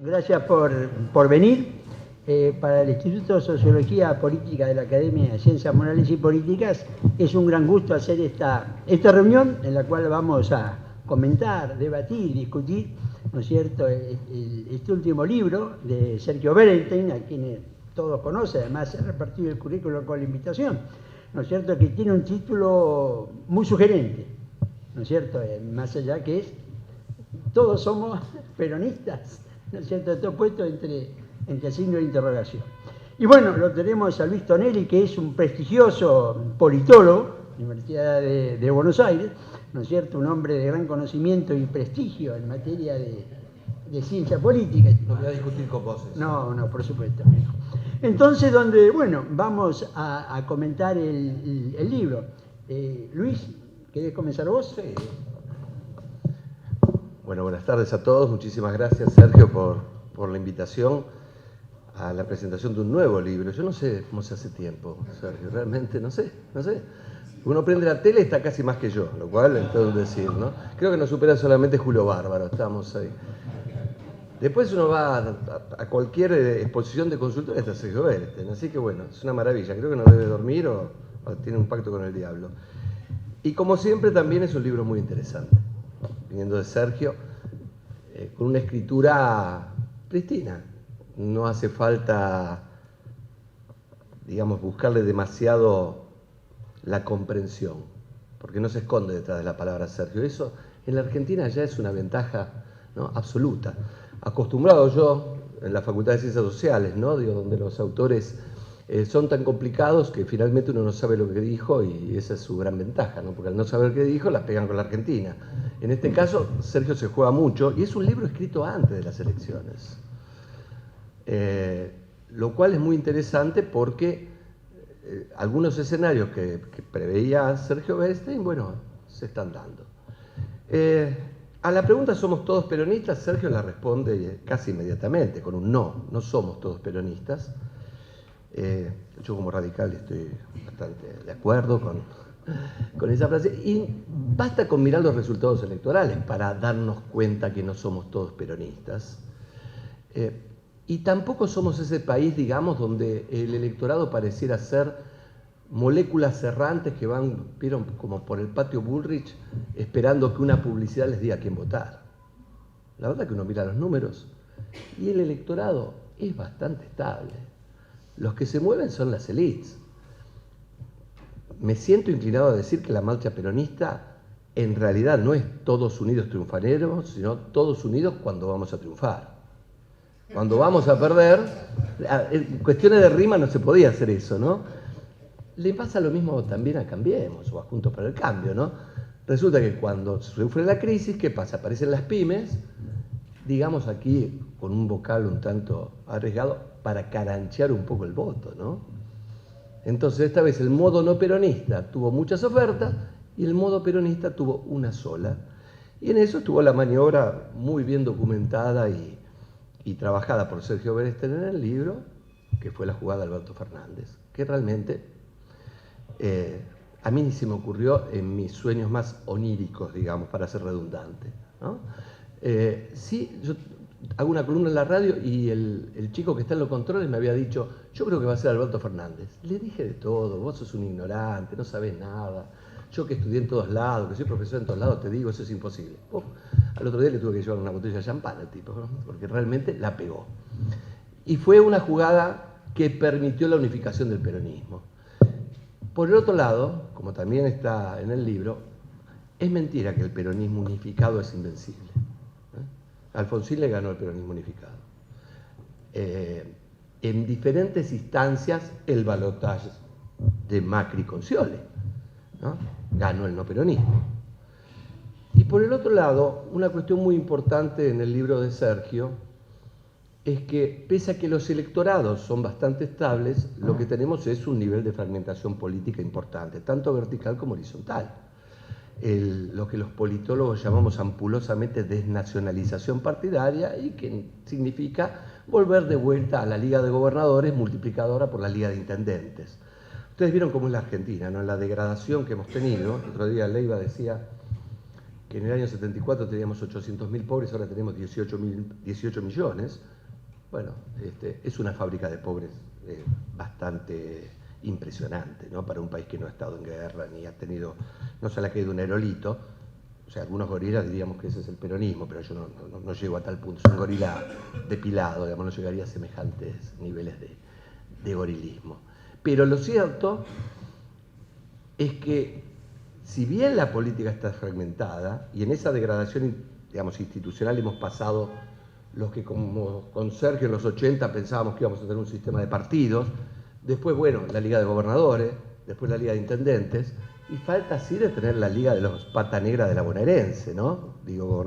Gracias por venir. Para el Instituto de Sociología Política de la Academia de Ciencias Morales y Políticas es un gran gusto hacer esta reunión en la cual vamos a comentar, debatir, discutir, ¿no es cierto?, este último libro de Sergio Berenstein, a quien todos conocen, además se ha repartido el currículo con la invitación, ¿no es cierto?, que tiene un título muy sugerente, ¿no es cierto?, más allá que es todos somos peronistas, ¿no es cierto?, todo puesto entre signo de interrogación. Y bueno, lo tenemos a Luis Tonelli, que es un prestigioso politólogo, Universidad de Buenos Aires, ¿no es cierto?, un hombre de gran conocimiento y prestigio en materia de ciencia política. No voy a discutir con vos eso. No, por supuesto. Entonces, bueno, vamos a comentar el libro. Luis, ¿querés comenzar vos? Sí. Bueno, buenas tardes a todos. Muchísimas gracias, Sergio, por la invitación a la presentación de un nuevo libro. Yo no sé cómo se hace tiempo, Sergio, realmente no sé. Uno prende la tele y está casi más que yo, lo cual es todo un decir, ¿no? Creo que nos supera solamente Julio Bárbaro, estamos ahí. Después uno va a cualquier exposición de consultoría, está Sergio Berenstein, así que bueno, es una maravilla. Creo que no debe dormir o tiene un pacto con el diablo. Y como siempre también es un libro muy interesante, viniendo de Sergio, con una escritura pristina. No hace falta, digamos, buscarle demasiado la comprensión, porque no se esconde detrás de la palabra Sergio. Eso en la Argentina ya es una ventaja, ¿no?, absoluta. Acostumbrado yo en la Facultad de Ciencias Sociales, ¿no?, digo, donde los autores son tan complicados que finalmente uno no sabe lo que dijo, y esa es su gran ventaja, ¿no?, porque al no saber qué dijo la pegan con la Argentina. En este caso Sergio se juega mucho y es un libro escrito antes de las elecciones, lo cual es muy interesante porque algunos escenarios que preveía Sergio Berenstein, bueno, se están dando. A la pregunta ¿somos todos peronistas?, Sergio la responde casi inmediatamente con un no somos todos peronistas. Yo como radical estoy bastante de acuerdo con esa frase, y basta con mirar los resultados electorales para darnos cuenta que no somos todos peronistas. Y tampoco somos ese país, digamos, donde el electorado pareciera ser moléculas errantes que vieron como por el patio Bullrich esperando que una publicidad les diga a quién votar. La verdad que uno mira los números y el electorado es bastante estable. Los que se mueven son las élites. Me siento inclinado a decir que la marcha peronista en realidad no es todos unidos triunfaremos, sino todos unidos cuando vamos a triunfar. Cuando vamos a perder, en cuestiones de rima no se podía hacer eso, ¿no? Le pasa lo mismo también a Cambiemos o a Juntos para el Cambio, ¿no? Resulta que cuando sufre la crisis, ¿qué pasa? Aparecen las pymes, digamos aquí con un vocablo un tanto arriesgado, para caranchear un poco el voto, ¿no? Entonces esta vez el modo no peronista tuvo muchas ofertas y el modo peronista tuvo una sola. Y en eso estuvo la maniobra muy bien documentada y trabajada por Sergio Berenstein en el libro, que fue la jugada de Alberto Fernández, que realmente a mí ni se me ocurrió en mis sueños más oníricos, digamos, para ser redundante, ¿no? Sí, yo hago una columna en la radio y el chico que está en los controles me había dicho, yo creo que va a ser Alberto Fernández. Le dije de todo, vos sos un ignorante, no sabés nada. Yo que estudié en todos lados, que soy profesor en todos lados, te digo, eso es imposible. Al otro día le tuve que llevar una botella de champán al tipo, ¿no?, porque realmente la pegó. Y fue una jugada que permitió la unificación del peronismo. Por el otro lado, como también está en el libro, es mentira que el peronismo unificado es invencible. Alfonsín le ganó el peronismo unificado. En diferentes instancias, el balotaje de Macri con Scioli, ¿no?, ganó el no peronismo. Y por el otro lado, una cuestión muy importante en el libro de Sergio es que, pese a que los electorados son bastante estables, lo que tenemos es un nivel de fragmentación política importante, tanto vertical como horizontal. Lo que los politólogos llamamos ampulosamente desnacionalización partidaria, y que significa volver de vuelta a la Liga de Gobernadores multiplicadora por la Liga de Intendentes. Ustedes vieron cómo es la Argentina, ¿no?, la degradación que hemos tenido. El otro día Leiva decía, que en el año 74 teníamos 800.000 pobres, ahora tenemos 18 millones. Bueno, es una fábrica de pobres bastante impresionante, ¿no? Para un país que no ha estado en guerra, ni ha tenido, no se le ha caído un aerolito. O sea, algunos gorilas diríamos que ese es el peronismo, pero yo no llego a tal punto. Es un gorila depilado, digamos, no llegaría a semejantes niveles de gorilismo. Pero lo cierto es que, si bien la política está fragmentada, y en esa degradación, digamos, institucional hemos pasado los que, como con Sergio en los 80 pensábamos que íbamos a tener un sistema de partidos, después, bueno, la Liga de Gobernadores, después la Liga de Intendentes, y falta así de tener la Liga de los Pata Negra de la Bonaerense, ¿no? Digo,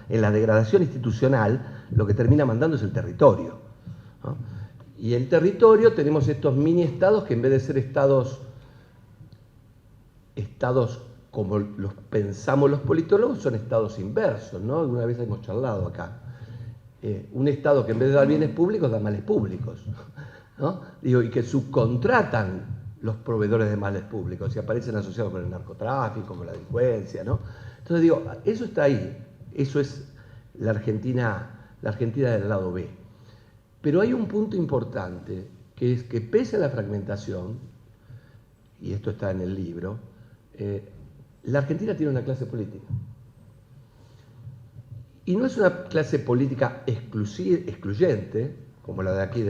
en la degradación institucional lo que termina mandando es el territorio, ¿no? Y el territorio tenemos estos mini estados que, en vez de ser estados como los pensamos los politólogos, son estados inversos, ¿no? Alguna vez hemos charlado acá. Un estado que, en vez de dar bienes públicos, da males públicos, ¿no? Digo, y que subcontratan los proveedores de males públicos y aparecen asociados con el narcotráfico, con la delincuencia, ¿no? Entonces digo, eso está ahí, eso es la Argentina del lado B. Pero hay un punto importante, que es que, pese a la fragmentación, y esto está en el libro, la Argentina tiene una clase política. Y no es una clase política excluyente, como la de aquí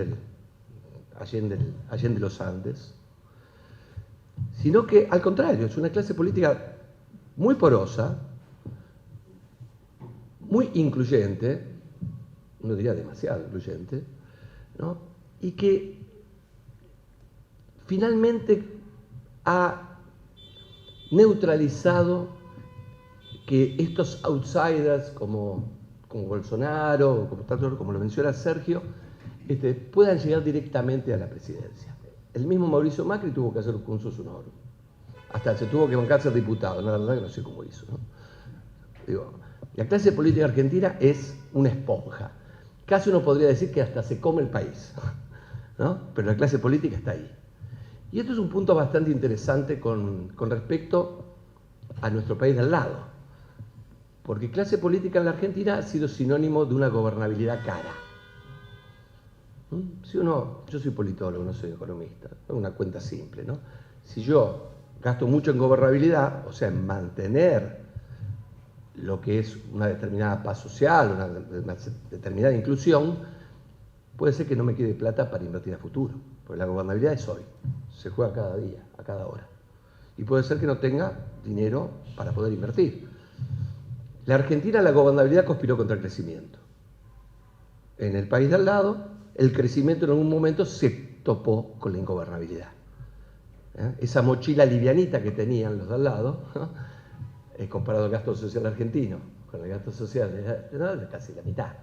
Allende los Andes, sino que, al contrario, es una clase política muy porosa, muy incluyente, no diría demasiado incluyente, ¿no? Y que finalmente ha neutralizado que estos outsiders como Bolsonaro, como lo menciona Sergio, puedan llegar directamente a la presidencia. El mismo Mauricio Macri tuvo que hacer un cursus honorum. Hasta se tuvo que bancar ser diputado, la verdad que no sé cómo hizo, ¿no? Digo, la clase política argentina es una esponja. Casi uno podría decir que hasta se come el país, ¿no? Pero la clase política está ahí. Y esto es un punto bastante interesante con respecto a nuestro país de al lado. Porque clase política en la Argentina ha sido sinónimo de una gobernabilidad cara. Yo soy politólogo, no soy economista, es una cuenta simple, ¿no? Si yo gasto mucho en gobernabilidad, o sea, en mantener lo que es una determinada paz social, una determinada inclusión, puede ser que no me quede plata para invertir a futuro, porque la gobernabilidad es hoy, se juega cada día, a cada hora. Y puede ser que no tenga dinero para poder invertir. La Argentina, la gobernabilidad conspiró contra el crecimiento. En el país de al lado, el crecimiento en algún momento se topó con la ingobernabilidad. Esa mochila livianita que tenían los de al lado, comparado al gasto social argentino con el gasto social de casi la mitad.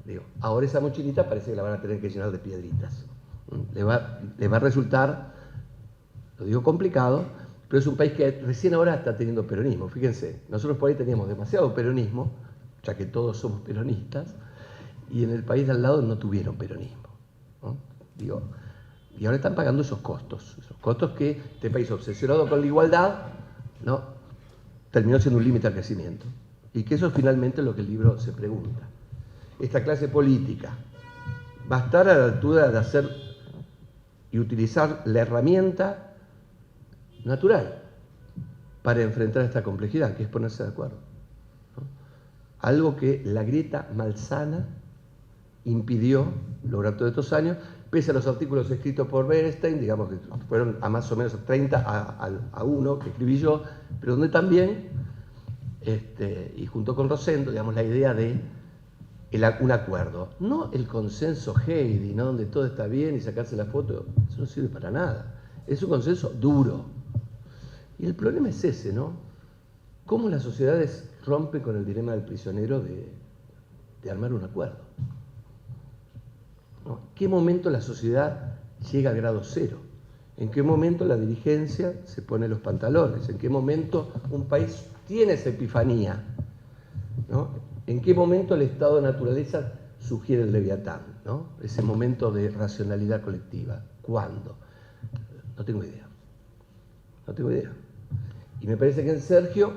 Digo, ahora esa mochilita parece que la van a tener que llenar de piedritas. Le va a resultar, lo digo complicado, pero es un país que recién ahora está teniendo peronismo. Fíjense, nosotros por ahí teníamos demasiado peronismo, ya que todos somos peronistas, y en el país de al lado no tuvieron peronismo, ¿no? Digo, y ahora están pagando esos costos que este país obsesionado con la igualdad, ¿no?, terminó siendo un límite al crecimiento. Y que eso es finalmente lo que el libro se pregunta. Esta clase política va a estar a la altura de hacer y utilizar la herramienta natural para enfrentar esta complejidad, que es ponerse de acuerdo, ¿no? Algo que la grieta malsana impidió lograr todos estos años, pese a los artículos escritos por Bernstein, digamos que fueron a más o menos 30 a uno que escribí yo, pero donde también, y junto con Rosendo, digamos, la idea de un acuerdo, no el consenso Heidi, ¿no?, donde todo está bien y sacarse la foto, eso no sirve para nada, es un consenso duro. Y el problema es ese, ¿no? ¿Cómo las sociedades rompen con el dilema del prisionero de armar un acuerdo? ¿No? ¿En qué momento la sociedad llega al grado cero? ¿En qué momento la dirigencia se pone los pantalones? ¿En qué momento un país tiene esa epifanía? ¿No? ¿En qué momento el estado de naturaleza sugiere el leviatán, ¿no? Ese momento de racionalidad colectiva. ¿Cuándo? No tengo idea. No tengo idea. Y me parece que en Sergio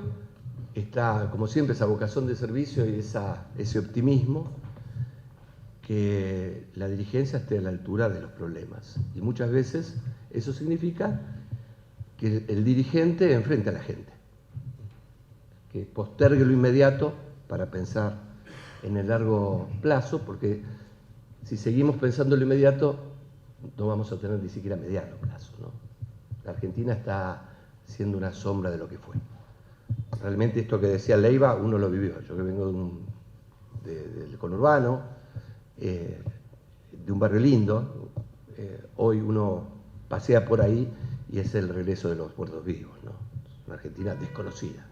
está, como siempre, esa vocación de servicio y ese optimismo, que la dirigencia esté a la altura de los problemas. Y muchas veces eso significa que el dirigente enfrente a la gente, que postergue lo inmediato para pensar en el largo plazo, porque si seguimos pensando en lo inmediato, no vamos a tener ni siquiera mediano plazo, ¿no? La Argentina está siendo una sombra de lo que fue. Realmente esto que decía Leiva, uno lo vivió. Yo que vengo del conurbano, de un barrio lindo, hoy uno pasea por ahí y es el regreso de los muertos vivos, ¿no? Una Argentina desconocida.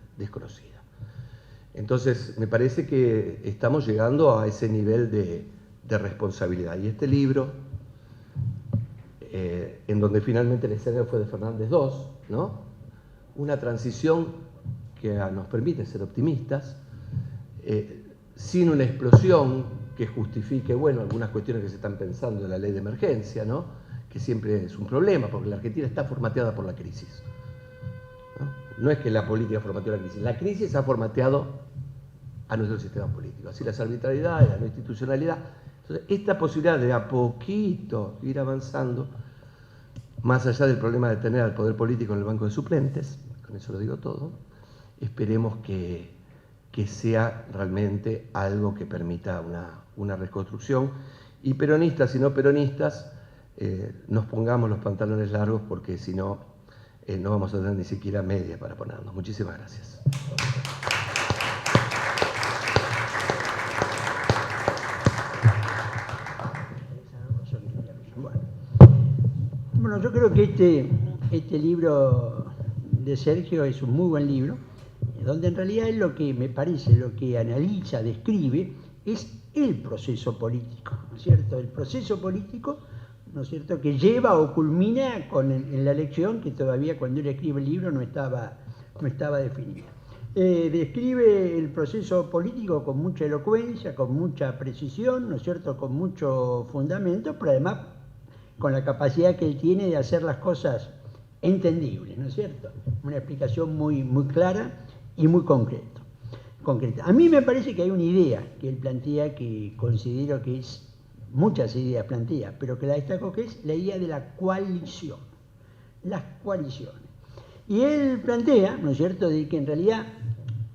Entonces, me parece que estamos llegando a ese nivel de responsabilidad. Y este libro, en donde finalmente el escenario fue de Fernández II, ¿no? Una transición que nos permite ser optimistas, sin una explosión que justifique, bueno, algunas cuestiones que se están pensando en la ley de emergencia, ¿no? Que siempre es un problema, porque la Argentina está formateada por la crisis. No es que la política formateó la crisis ha formateado a nuestro sistema político, así las arbitrariedades, la no institucionalidad. Entonces, esta posibilidad de a poquito ir avanzando, más allá del problema de tener al poder político en el banco de suplentes, con eso lo digo todo, esperemos que sea realmente algo que permita una reconstrucción. Y peronistas y no peronistas, nos pongamos los pantalones largos, porque si no, no vamos a tener ni siquiera media para ponernos. Muchísimas gracias. Bueno, yo creo que este libro de Sergio es un muy buen libro, donde en realidad es lo que me parece, lo que analiza, describe, es el proceso político, ¿no es cierto? El proceso político, ¿no es cierto?, que lleva o culmina en la elección, que todavía cuando él escribe el libro no estaba definida. Describe el proceso político con mucha elocuencia, con mucha precisión, ¿no es cierto?, con mucho fundamento, pero además con la capacidad que él tiene de hacer las cosas entendibles, ¿no es cierto? Una explicación muy, muy clara y muy concreta. A mí me parece que hay una idea que él plantea, que considero que es, muchas ideas plantea, pero que la destaco, que es la idea de la coalición, las coaliciones. Y él plantea, ¿no es cierto?, de que en realidad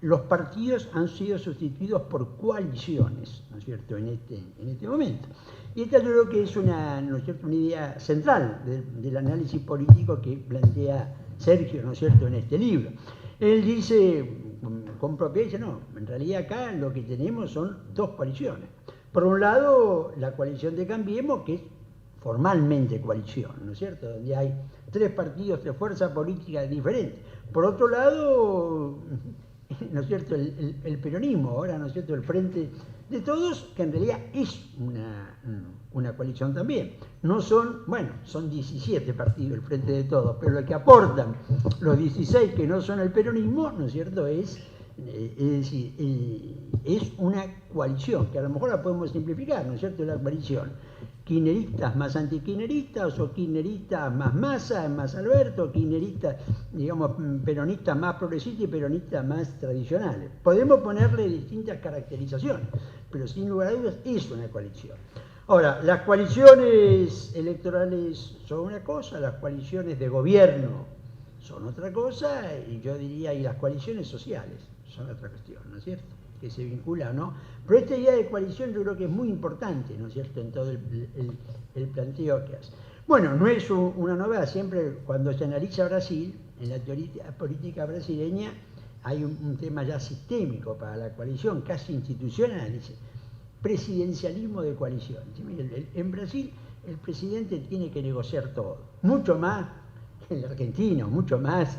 los partidos han sido sustituidos por coaliciones, ¿no es cierto?, en este momento. Y esta yo creo que es ¿no es cierto?, una idea central del análisis político que plantea Sergio, ¿no es cierto?, en este libro. Él dice, con propiedad, dice, no, en realidad acá lo que tenemos son dos coaliciones. Por un lado, la coalición de Cambiemos, que es formalmente coalición, ¿no es cierto?, donde hay tres partidos, tres fuerzas políticas diferentes. Por otro lado, ¿no es cierto?, el peronismo, ahora, ¿no es cierto?, el Frente de Todos, que en realidad es una coalición también. No son, bueno, son 17 partidos el Frente de Todos, pero lo que aportan los 16 que no son el peronismo, ¿no es cierto?, es una coalición, que a lo mejor la podemos simplificar, ¿no es cierto?, la coalición. Kirchneristas más antikirchneristas, o kirchneristas más Massa, más Alberto, kirchneristas, digamos, peronistas más progresistas y peronistas más tradicionales. Podemos ponerle distintas caracterizaciones, pero sin lugar a dudas es una coalición. Ahora, las coaliciones electorales son una cosa, las coaliciones de gobierno son otra cosa, y yo diría, y las coaliciones sociales son otra cuestión, ¿no es cierto?, que se vincula o no. Pero esta idea de coalición yo creo que es muy importante, ¿no es cierto?, en todo el planteo que hace. Bueno, no es una novedad, siempre cuando se analiza Brasil, en la teoría política brasileña, hay un tema ya sistémico para la coalición, casi institucional, dice, presidencialismo de coalición. En Brasil el presidente tiene que negociar todo, mucho más que en la Argentina, mucho más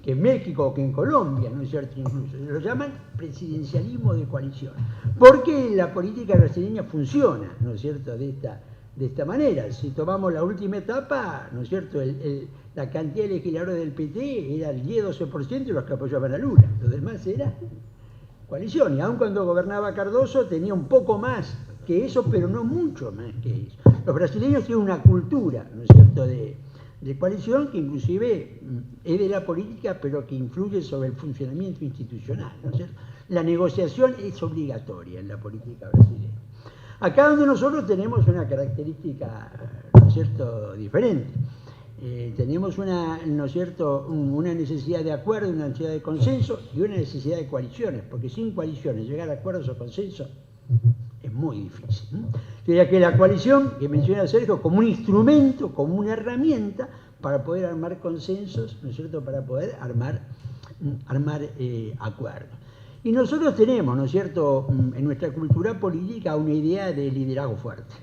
que en México o que en Colombia, ¿no es cierto?, incluso. Lo llaman presidencialismo de coalición, porque la política brasileña funciona, ¿no es cierto?, de esta manera. Si tomamos la última etapa, ¿no es cierto?, la cantidad de legisladores del PT era el 10-12% de los que apoyaban a Lula, los demás era coalición, y aun cuando gobernaba Cardoso tenía un poco más que eso, pero no mucho más que eso. Los brasileños tienen una cultura, ¿no es cierto?, de de coalición que inclusive es de la política, pero que influye sobre el funcionamiento institucional, ¿no es cierto? La negociación es obligatoria en la política brasileña. Acá donde nosotros tenemos una característica, ¿no es cierto?, diferente. Tenemos ¿no es cierto?, una necesidad de acuerdo, una necesidad de consenso y una necesidad de coaliciones, porque sin coaliciones llegar a acuerdos o consensos es muy difícil, ¿no? Sería que la coalición, que menciona Sergio, como un instrumento, como una herramienta para poder armar consensos, ¿no es cierto?, para poder armar acuerdos. Y nosotros tenemos, ¿no es cierto?, en nuestra cultura política una idea de liderazgo fuerte,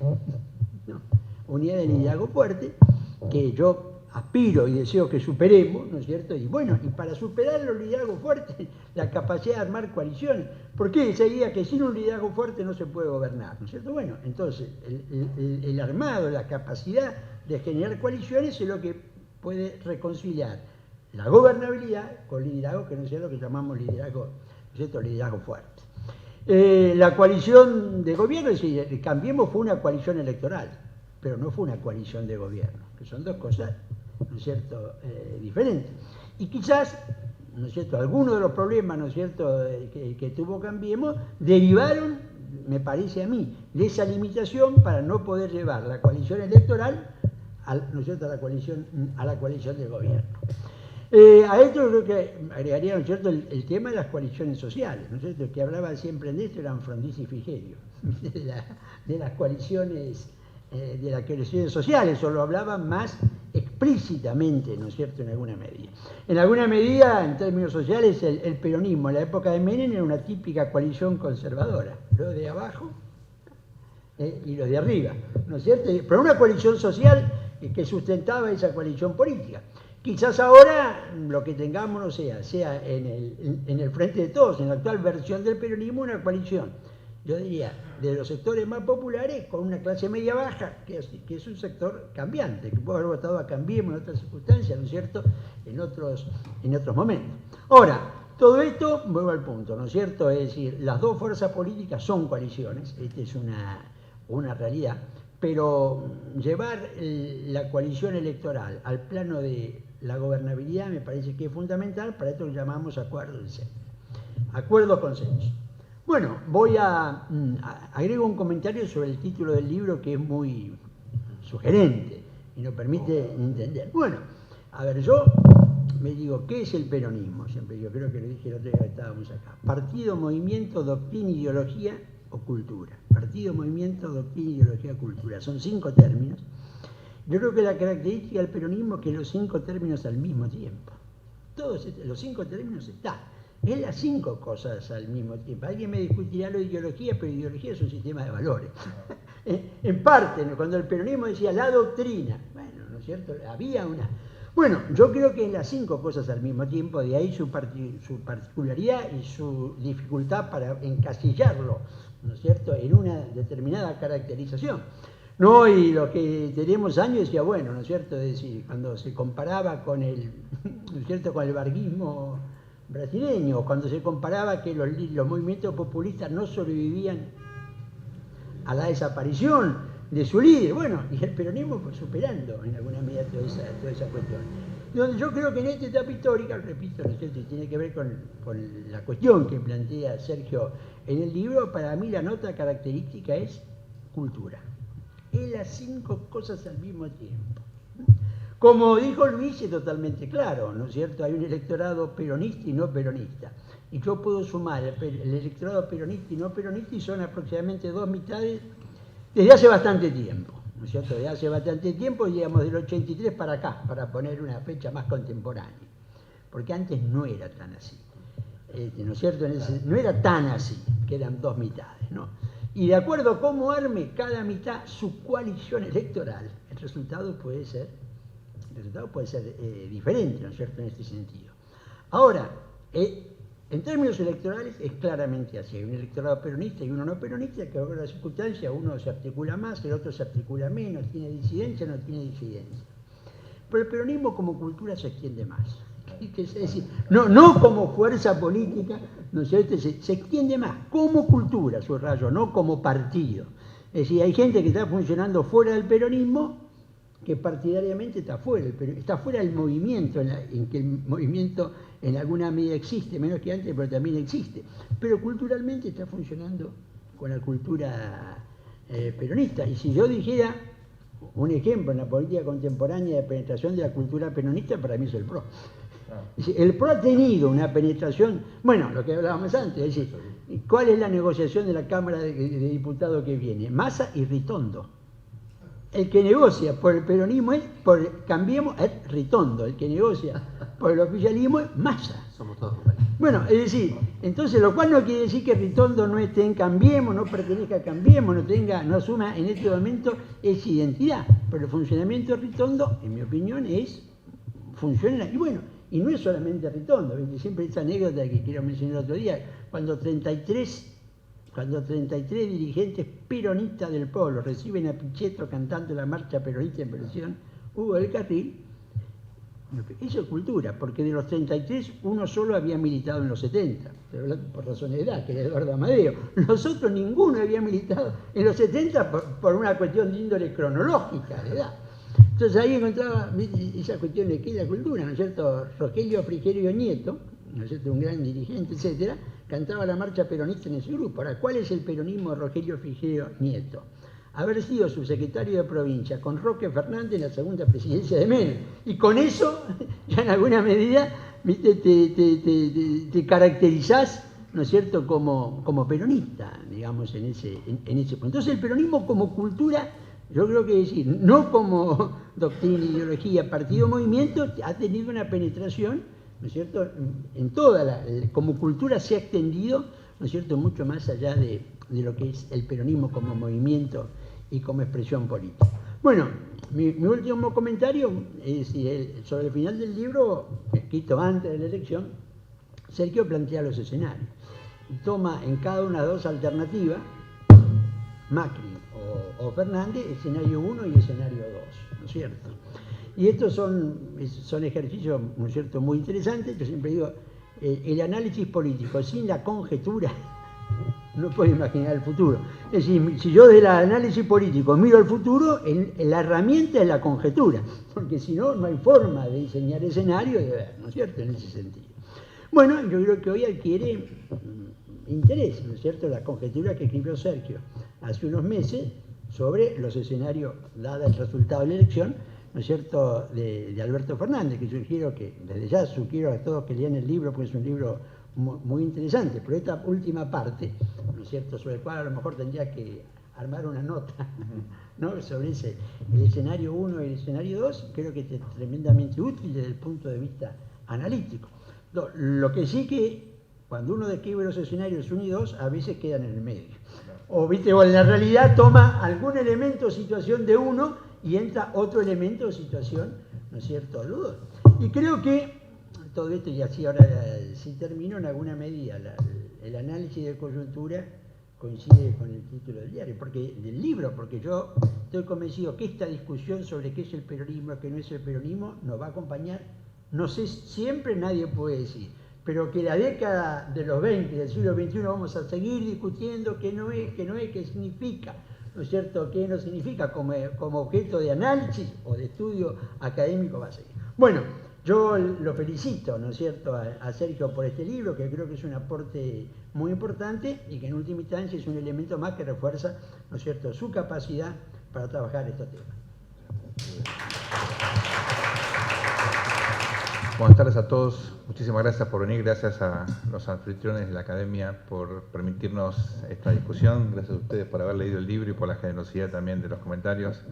¿no? Una idea de liderazgo fuerte que yo aspiro y deseo que superemos, ¿no es cierto? Y bueno, y para superar los liderazgos fuertes, la capacidad de armar coaliciones. ¿Por qué esa idea que sin un liderazgo fuerte no se puede gobernar, ¿no es cierto? Bueno, entonces, el armado, la capacidad de generar coaliciones es lo que puede reconciliar la gobernabilidad con liderazgo, que no sea lo que llamamos liderazgo, ¿no es cierto?, liderazgo fuerte. La coalición de gobierno, es decir, Cambiemos fue una coalición electoral, pero no fue una coalición de gobierno, que son dos cosas, ¿no es cierto?, diferentes. Y quizás, ¿no es cierto?, algunos de los problemas, ¿no es cierto?, que tuvo Cambiemos derivaron, me parece a mí, de esa limitación para no poder llevar la coalición electoral, ¿no es cierto?, a la coalición de gobierno. A esto creo que agregaría, ¿no es cierto?, el tema de las coaliciones sociales, ¿no es cierto?, el que hablaba siempre de esto eran Frondizi y Frigerio, de las coaliciones sociales, o lo hablaban más explícitamente, ¿no es cierto?, en alguna medida. En alguna medida, en términos sociales, el peronismo en la época de Menem era una típica coalición conservadora, los de abajo y los de arriba, ¿no es cierto? Pero una coalición social que sustentaba esa coalición política. Quizás ahora lo que tengamos no sea en el Frente de Todos, en la actual versión del peronismo, una coalición, yo diría, de los sectores más populares con una clase media baja, que es un sector cambiante, que puede haber votado a Cambiemos en otras circunstancias, ¿no es cierto?, en otros momentos. Ahora, todo esto, vuelvo al punto, ¿no es cierto?, es decir, las dos fuerzas políticas son coaliciones, esta es una realidad, pero llevar la coalición electoral al plano de la gobernabilidad me parece que es fundamental para esto que llamamos acuerdo de centro, acuerdo consenso. Bueno, agrego un comentario sobre el título del libro que es muy sugerente y nos permite entender. Bueno, a ver, yo me digo, ¿qué es el peronismo? Siempre yo creo que lo dije la otra vez que estábamos acá. Partido, movimiento, doctrina, ideología o cultura. Partido, movimiento, doctrina, ideología o cultura. Son 5 términos. Yo creo que la característica del peronismo es que los 5 términos al mismo tiempo. Todos los 5 términos están. Es las 5 cosas al mismo tiempo. Alguien me discutirá lo de ideología, pero ideología es un sistema de valores. En parte, cuando el peronismo decía la doctrina, bueno, ¿no es cierto? Había una... Bueno, yo creo que es las 5 cosas al mismo tiempo, de ahí su particularidad y su dificultad para encasillarlo, ¿no es cierto?, en una determinada caracterización. No, y lo que teníamos años decía, bueno, ¿no es cierto?, es decir, cuando se comparaba con ¿no es cierto?, con el varguismo brasileño, cuando se comparaba que los movimientos populistas no sobrevivían a la desaparición de su líder, bueno, y el peronismo fue superando en alguna medida toda esa cuestión. Donde yo creo que en esta etapa histórica, repito, ¿no es cierto?, y tiene que ver con la cuestión que plantea Sergio en el libro, para mí la nota característica es cultura. Es las 5 cosas al mismo tiempo. Como dijo Luis, es totalmente claro, ¿no es cierto? Hay un electorado peronista y no peronista. Y yo puedo sumar el electorado peronista y no peronista y son aproximadamente 2 mitades desde hace bastante tiempo, ¿no es cierto? Desde hace bastante tiempo, digamos del 83 para acá, para poner una fecha más contemporánea. Porque antes no era tan así, ¿no es cierto? No era tan así, que eran 2 mitades, ¿no? Y de acuerdo a cómo arme cada mitad su coalición electoral, el resultado puede ser diferente, ¿no es cierto?, en este sentido. Ahora, en términos electorales es claramente así. Hay un electorado peronista y uno no peronista, que en las circunstancias uno se articula más, el otro se articula menos, tiene disidencia, no tiene disidencia. Pero el peronismo como cultura se extiende más. Es decir, no como fuerza política, ¿no es cierto?, se extiende más como cultura, subrayo, no como partido. Es decir, hay gente que está funcionando fuera del peronismo que partidariamente está fuera, pero está fuera del movimiento, en que el movimiento en alguna medida existe, menos que antes, pero también existe. Pero culturalmente está funcionando con la cultura peronista. Y si yo dijera un ejemplo en la política contemporánea de penetración de la cultura peronista, para mí es el PRO. El PRO ha tenido una penetración, bueno, lo que hablábamos antes, es decir, ¿cuál es la negociación de la Cámara de Diputados que viene? Massa y Ritondo. El que negocia por el peronismo Cambiemos, es Ritondo. El que negocia por el oficialismo es Massa. Somos todos compañeros. Bueno, es decir, entonces, lo cual no quiere decir que Ritondo no esté en Cambiemos, no pertenezca a Cambiemos, no asuma en este momento esa identidad. Pero el funcionamiento de Ritondo, en mi opinión, funciona. Y bueno, y no es solamente Ritondo, siempre esta anécdota que quiero mencionar el otro día, cuando 33 dirigentes peronistas del pueblo reciben a Pichetto cantando la marcha peronista en versión Hugo del Carril, eso es cultura, porque de los 33 uno solo había militado en los 70, por razones de edad, que era Eduardo Amadeo. Los otros ninguno había militado en los 70 por una cuestión de índole cronológica de edad. Entonces ahí encontraba esa cuestión de qué es la cultura, ¿no es cierto? Rogelio Frigerio Nieto, ¿no es cierto?, un gran dirigente, etcétera, cantaba la marcha peronista en ese grupo. Ahora, ¿cuál es el peronismo de Rogelio Frigerio Nieto? Haber sido subsecretario de provincia con Roque Fernández en la segunda presidencia de Menem. Y con eso, ya en alguna medida, te caracterizás, ¿no es cierto?, como peronista, digamos, en ese punto. Entonces el peronismo como cultura, yo creo que decir, no como doctrina, ideología, partido, movimiento, ha tenido una penetración, ¿no es cierto?, en toda como cultura se ha extendido, ¿no es cierto?, mucho más allá de lo que es el peronismo como movimiento y como expresión política. Bueno, mi último comentario es sobre el final del libro, escrito antes de la elección, Sergio plantea los escenarios. Y toma en cada una de dos alternativas, Macri o Fernández, escenario 1 y escenario 2, ¿no es cierto? Y estos son ejercicios, ¿no es cierto?, muy interesantes. Yo siempre digo, el análisis político sin la conjetura no puede imaginar el futuro. Es decir, si yo del análisis político miro el futuro, la herramienta es la conjetura, porque si no, no hay forma de diseñar escenario y de ver, ¿no es cierto?, en ese sentido. Bueno, yo creo que hoy adquiere interés, ¿no es cierto?, la conjetura que escribió Sergio hace unos meses sobre los escenarios, dada el resultado de la elección, ¿no es cierto?, de Alberto Fernández, que desde ya sugiero a todos que lean el libro, porque es un libro muy interesante, pero esta última parte, ¿no es cierto?, sobre el cual a lo mejor tendría que armar una nota, ¿no?, sobre el escenario 1 y el escenario 2, creo que es tremendamente útil desde el punto de vista analítico. Lo que sí que, cuando uno describe los escenarios 1 y 2, a veces quedan en el medio. O en la realidad toma algún elemento o situación de uno y entra otro elemento o situación, ¿no es cierto?, del otro. Y creo que todo esto, y así ahora sí termino, en alguna medida el análisis de coyuntura coincide con el título del libro, porque yo estoy convencido que esta discusión sobre qué es el peronismo, qué no es el peronismo, nos va a acompañar, no sé, siempre nadie puede decir, pero que la década de los 20 del siglo XXI vamos a seguir discutiendo qué no es, qué significa, ¿no es cierto?, qué no significa como objeto de análisis o de estudio académico va a seguir. Bueno, yo lo felicito, ¿no es cierto?, a Sergio por este libro, que creo que es un aporte muy importante y que en última instancia es un elemento más que refuerza, ¿no es cierto?, su capacidad para trabajar estos temas. Buenas tardes a todos. Muchísimas gracias por venir. Gracias a los anfitriones de la Academia por permitirnos esta discusión. Gracias a ustedes por haber leído el libro y por la generosidad también de los comentarios.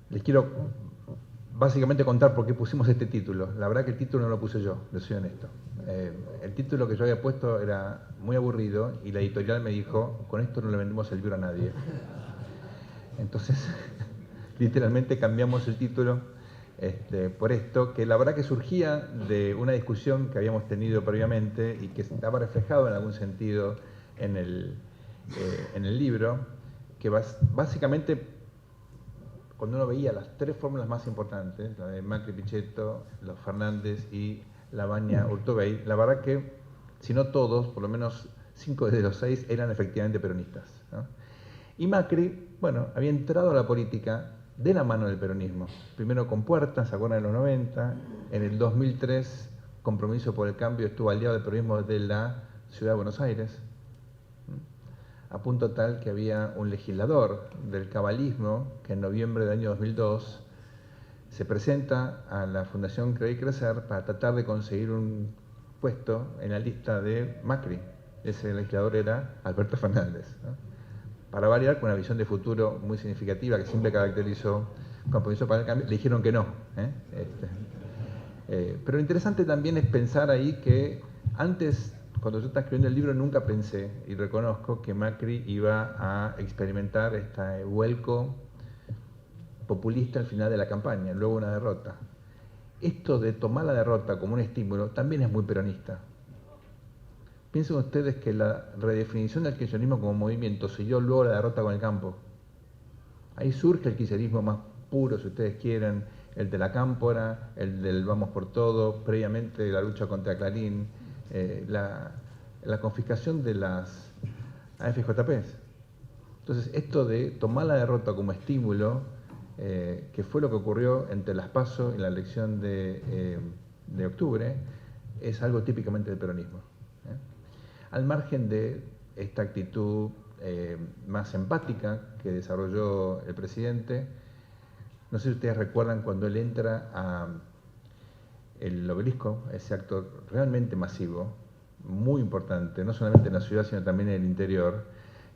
Les quiero básicamente contar por qué pusimos este título. La verdad que el título no lo puse yo, les soy honesto. El título que yo había puesto era muy aburrido y la editorial me dijo, con esto no le vendemos el libro a nadie. Entonces, literalmente cambiamos el título por esto, que la verdad que surgía de una discusión que habíamos tenido previamente y que estaba reflejado en algún sentido en el libro, que básicamente, cuando uno veía las tres fórmulas más importantes, la de Macri, Pichetto, los Fernández y Labaña, Urtubey, la verdad que, si no todos, por lo menos 5 de los 6 eran efectivamente peronistas, ¿no? Y Macri, bueno, había entrado a la política de la mano del peronismo. Primero con Puerta, ¿se acuerdan? En los 90. En el 2003, Compromiso por el Cambio estuvo aliado del peronismo de la Ciudad de Buenos Aires. A punto tal que había un legislador del cabalismo que en noviembre del año 2002 se presenta a la Fundación Creer y Crecer para tratar de conseguir un puesto en la lista de Macri. Ese legislador era Alberto Fernández, ¿no? Para variar, con una visión de futuro muy significativa que siempre caracterizó Compromiso para el Cambio, le dijeron que no. Pero lo interesante también es pensar ahí que antes, cuando yo estaba escribiendo el libro, nunca pensé, y reconozco, que Macri iba a experimentar este vuelco populista al final de la campaña, luego una derrota. Esto de tomar la derrota como un estímulo también es muy peronista. Piensen ustedes que la redefinición del kirchnerismo como movimiento siguió luego la derrota con el campo. Ahí surge el kirchnerismo más puro, si ustedes quieren, el de la Cámpora, el del vamos por todo, previamente la lucha contra Clarín, la confiscación de las AFJPs. Entonces, esto de tomar la derrota como estímulo, que fue lo que ocurrió entre las PASO y la elección de octubre, es algo típicamente del peronismo. Al margen de esta actitud más empática que desarrolló el presidente, no sé si ustedes recuerdan cuando él entra al Obelisco, ese acto realmente masivo, muy importante, no solamente en la ciudad, sino también en el interior,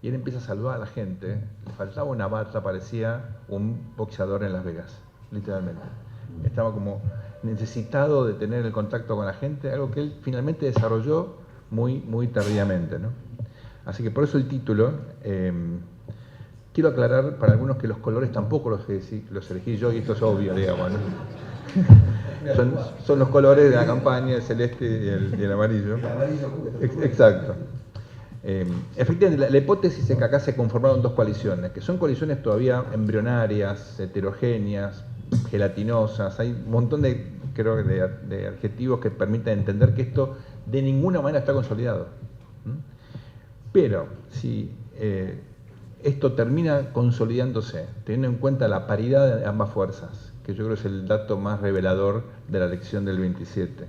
y él empieza a saludar a la gente, le faltaba una bata, parecía un boxeador en Las Vegas, literalmente. Estaba como necesitado de tener el contacto con la gente, algo que él finalmente desarrolló muy tardíamente, ¿no? Así que por eso el título. Quiero aclarar para algunos que los colores tampoco los elegí yo, y esto es obvio, digamos, ¿no? Son los colores de la campaña, el celeste y el amarillo. Exacto. Efectivamente, la hipótesis es que acá se conformaron dos coaliciones, que son coaliciones todavía embrionarias, heterogéneas, gelatinosas. Hay un montón de adjetivos que permiten entender que esto de ninguna manera está consolidado. Pero si esto termina consolidándose, teniendo en cuenta la paridad de ambas fuerzas, que yo creo es el dato más revelador de la elección del 27,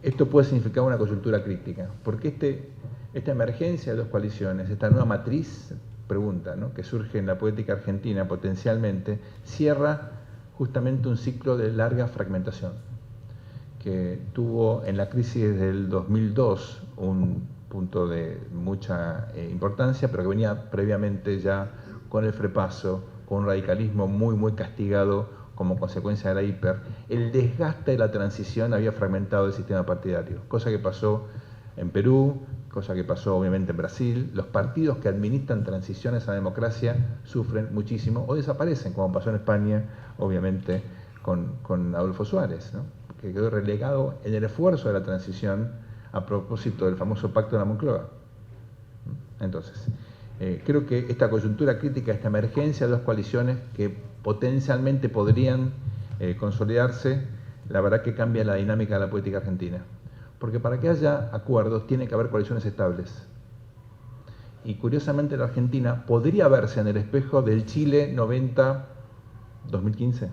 esto puede significar una coyuntura crítica, porque esta emergencia de dos coaliciones, esta nueva matriz, pregunta, ¿no?, que surge en la política argentina potencialmente, cierra justamente un ciclo de larga fragmentación, que tuvo en la crisis del 2002 un punto de mucha importancia, pero que venía previamente ya con el frepaso, con un radicalismo muy castigado como consecuencia de la hiper. El desgaste de la transición había fragmentado el sistema partidario, cosa que pasó en Perú, cosa que pasó obviamente en Brasil. Los partidos que administran transiciones a la democracia sufren muchísimo o desaparecen, como pasó en España, obviamente, con Adolfo Suárez, ¿no?, que quedó relegado en el esfuerzo de la transición a propósito del famoso pacto de la Moncloa. Entonces, creo que esta coyuntura crítica, esta emergencia de dos coaliciones que potencialmente podrían consolidarse, la verdad que cambia la dinámica de la política argentina. Porque para que haya acuerdos tiene que haber coaliciones estables. Y curiosamente la Argentina podría verse en el espejo del Chile 90-2015.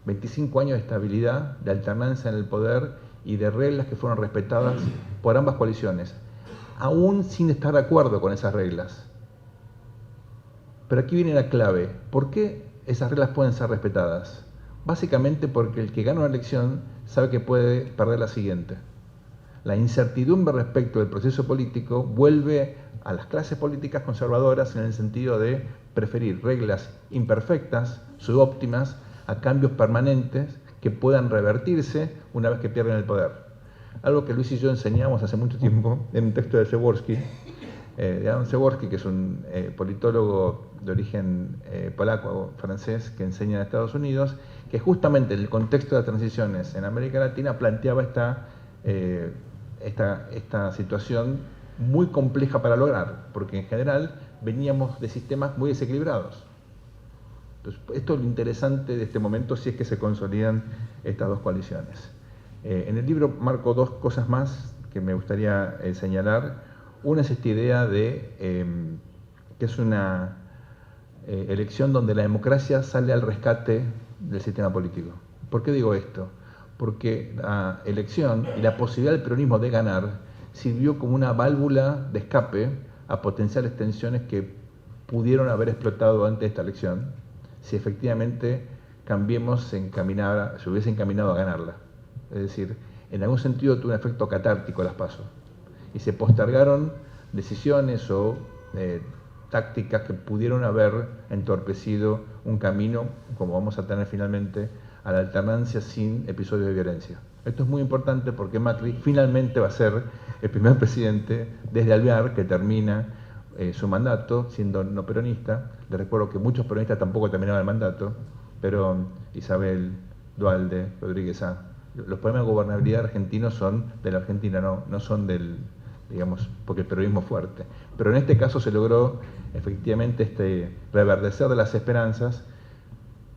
25 años de estabilidad, de alternancia en el poder y de reglas que fueron respetadas por ambas coaliciones, aún sin estar de acuerdo con esas reglas. Pero aquí viene la clave. ¿Por qué esas reglas pueden ser respetadas? Básicamente porque el que gana una elección sabe que puede perder la siguiente. La incertidumbre respecto del proceso político vuelve a las clases políticas conservadoras en el sentido de preferir reglas imperfectas, subóptimas, a cambios permanentes que puedan revertirse una vez que pierden el poder. Algo que Luis y yo enseñamos hace mucho tiempo en un texto de Przeworski, de Adam Przeworski, que es un politólogo de origen polaco, francés, que enseña en Estados Unidos, que justamente en el contexto de las transiciones en América Latina planteaba esta situación muy compleja para lograr, porque en general veníamos de sistemas muy desequilibrados. Entonces, esto es lo interesante de este momento, si es que se consolidan estas dos coaliciones. En el libro marco dos cosas más que me gustaría señalar. Una es esta idea de que es una elección donde la democracia sale al rescate del sistema político. ¿Por qué digo esto? Porque la elección y la posibilidad del peronismo de ganar sirvió como una válvula de escape a potenciales tensiones que pudieron haber explotado antes de esta elección si efectivamente Cambiemos se hubiese encaminado a ganarla. Es decir, en algún sentido tuvo un efecto catártico las PASO y se postergaron decisiones o tácticas que pudieron haber entorpecido un camino, como vamos a tener finalmente, a la alternancia sin episodios de violencia. Esto es muy importante porque Macri finalmente va a ser el primer presidente desde Alvear que termina su mandato siendo no peronista. Les recuerdo que muchos peronistas tampoco terminaron el mandato, Perón, Isabel, Duhalde, Rodríguez A. Los problemas de gobernabilidad argentinos son de la Argentina, no son del, digamos, porque el peronismo es fuerte. Pero en este caso se logró efectivamente reverdecer de las esperanzas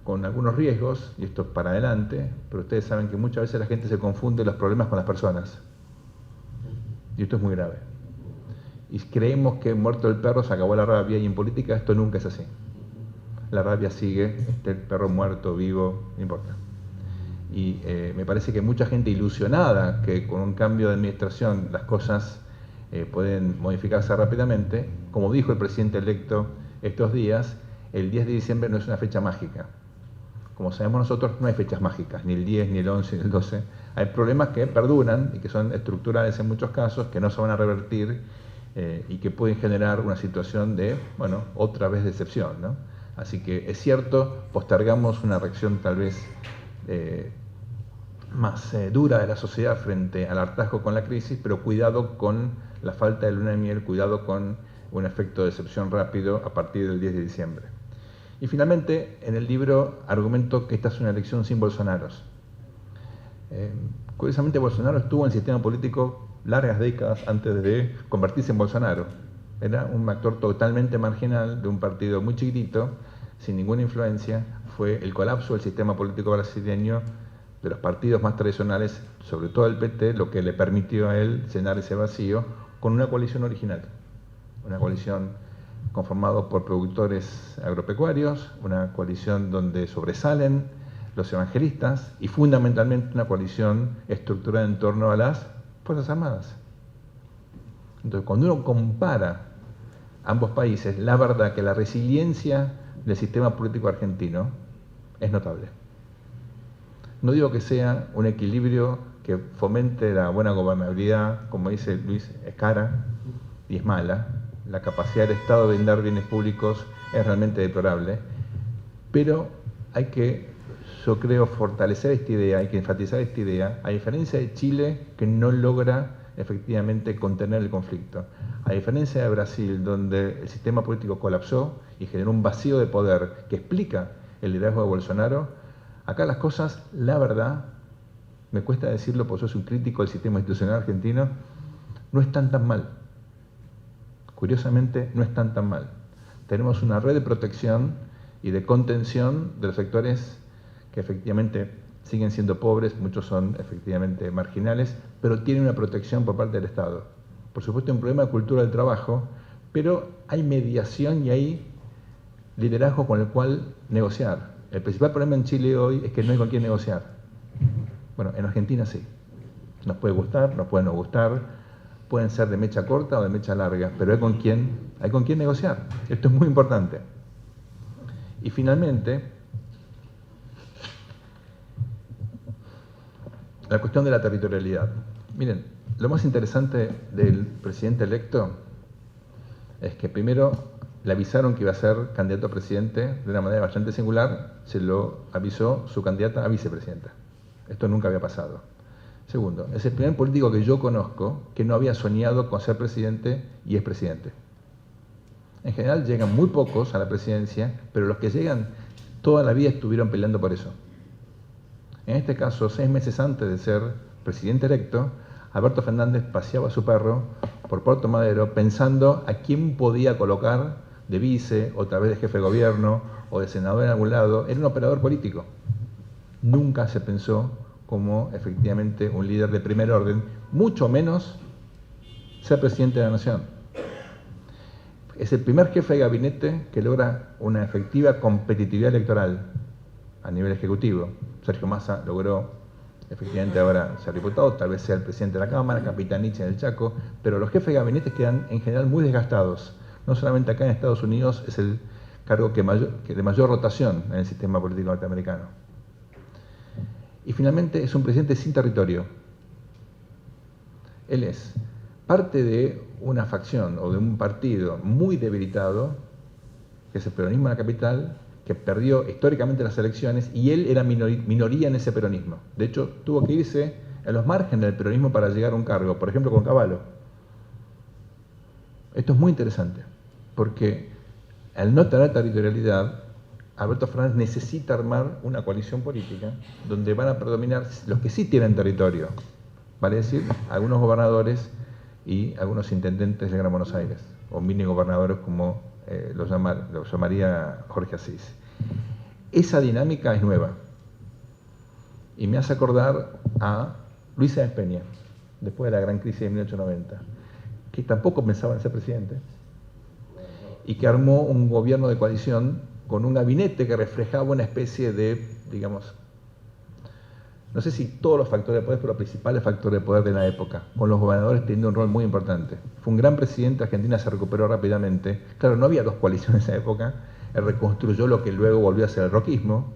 con algunos riesgos, y esto es para adelante, pero ustedes saben que muchas veces la gente se confunde los problemas con las personas. Y esto es muy grave. Y creemos que muerto el perro se acabó la rabia, y en política esto nunca es así. La rabia sigue, el perro muerto, vivo, no importa. Y me parece que mucha gente ilusionada que con un cambio de administración las cosas pueden modificarse rápidamente, como dijo el presidente electo estos días, el 10 de diciembre no es una fecha mágica. Como sabemos nosotros, no hay fechas mágicas, ni el 10, ni el 11, ni el 12. Hay problemas que perduran y que son estructurales en muchos casos, que no se van a revertir y que pueden generar una situación de, bueno, otra vez decepción, ¿no? Así que es cierto, postergamos una reacción tal vez más dura de la sociedad frente al hartazgo con la crisis, pero cuidado con la falta de luna de miel, cuidado con un efecto de decepción rápido a partir del 10 de diciembre. Y finalmente, en el libro argumento que esta es una elección sin Bolsonaros. Curiosamente, Bolsonaro estuvo en el sistema político largas décadas antes de convertirse en Bolsonaro. Era un actor totalmente marginal de un partido muy chiquitito, sin ninguna influencia. Fue el colapso del sistema político brasileño, de los partidos más tradicionales, sobre todo el PT, lo que le permitió a él llenar ese vacío con una coalición original. Una coalición conformado por productores agropecuarios, una coalición donde sobresalen los evangelistas y fundamentalmente una coalición estructurada en torno a las Fuerzas Armadas. Entonces, cuando uno compara ambos países, la verdad que la resiliencia del sistema político argentino es notable. No digo que sea un equilibrio que fomente la buena gobernabilidad, como dice Luis, es cara y es mala. La capacidad del Estado de brindar bienes públicos es realmente deplorable, pero hay que, yo creo, fortalecer esta idea, hay que enfatizar esta idea, a diferencia de Chile, que no logra efectivamente contener el conflicto, a diferencia de Brasil, donde el sistema político colapsó y generó un vacío de poder que explica el liderazgo de Bolsonaro. Acá las cosas, la verdad, me cuesta decirlo porque yo soy un crítico del sistema institucional argentino, no están tan mal. Curiosamente, no están tan mal. Tenemos una red de protección y de contención de los sectores que efectivamente siguen siendo pobres, muchos son efectivamente marginales, pero tienen una protección por parte del Estado. Por supuesto, hay un problema de cultura del trabajo, pero hay mediación y hay liderazgo con el cual negociar. El principal problema en Chile hoy es que no hay con quién negociar. Bueno, en Argentina sí. Nos puede gustar, nos puede no gustar, pueden ser de mecha corta o de mecha larga, pero hay con quién negociar. Esto es muy importante. Y finalmente, la cuestión de la territorialidad. Miren, lo más interesante del presidente electo es que primero le avisaron que iba a ser candidato a presidente de una manera bastante singular, se lo avisó su candidata a vicepresidenta. Esto nunca había pasado. Segundo, es el primer político que yo conozco que no había soñado con ser presidente y es presidente. En general llegan muy pocos a la presidencia, pero los que llegan toda la vida estuvieron peleando por eso. En este caso, 6 meses antes de ser presidente electo, Alberto Fernández paseaba a su perro por Puerto Madero pensando a quién podía colocar de vice, o tal vez de jefe de gobierno, o de senador en algún lado. Era un operador político. Nunca se pensó como efectivamente un líder de primer orden, mucho menos ser presidente de la nación. es el primer jefe de gabinete que logra una efectiva competitividad electoral a nivel ejecutivo. Sergio Massa logró efectivamente ahora ser diputado, tal vez sea el presidente de la Cámara, Capitanich en el Chaco, pero los jefes de gabinete quedan en general muy desgastados. No solamente acá en Estados Unidos es el cargo que de mayor rotación en el sistema político norteamericano. Y finalmente es un presidente sin territorio. Él es parte de una facción o de un partido muy debilitado, que es el peronismo en la capital, que perdió históricamente las elecciones, y él era minoría en ese peronismo. De hecho, tuvo que irse a los márgenes del peronismo para llegar a un cargo, por ejemplo con Cavallo. Esto es muy interesante, porque al no tener territorialidad, Alberto Fernández necesita armar una coalición política donde van a predominar los que sí tienen territorio, vale decir, algunos gobernadores y algunos intendentes de Gran Buenos Aires, o mini gobernadores como lo llamaría Jorge Asís. Esa dinámica es nueva y me hace acordar a Luis Sáenz Peña, después de la gran crisis de 1890, que tampoco pensaba en ser presidente y que armó un gobierno de coalición con un gabinete que reflejaba una especie de, digamos, no sé si todos los factores de poder, pero los principales factores de poder de la época, con los gobernadores teniendo un rol muy importante. Fue un gran presidente, Argentina se recuperó rápidamente. Claro, no había dos coaliciones en esa época, él reconstruyó lo que luego volvió a ser el roquismo.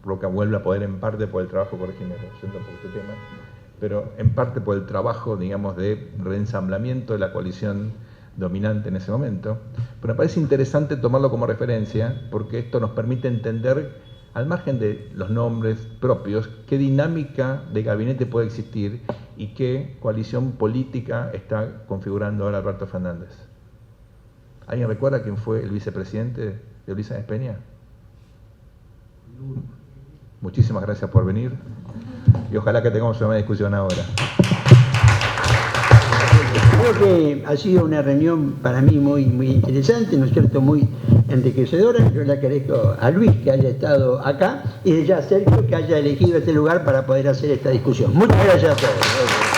Roca vuelve a poder en parte por el trabajo, corregime, yendo por este tema, pero en parte por el trabajo, digamos, de reensamblamiento de la coalición dominante en ese momento. Pero me parece interesante tomarlo como referencia, porque esto nos permite entender, al margen de los nombres propios, qué dinámica de gabinete puede existir y qué coalición política está configurando ahora Alberto Fernández. ¿Alguien recuerda quién fue el vicepresidente de Luis Sáenz Peña? Muchísimas gracias por venir y ojalá que tengamos una discusión ahora. Creo que ha sido una reunión para mí muy interesante, ¿no es cierto?, muy enriquecedora. Yo le agradezco a Luis que haya estado acá y ya a Sergio que haya elegido este lugar para poder hacer esta discusión. Muchas gracias a todos.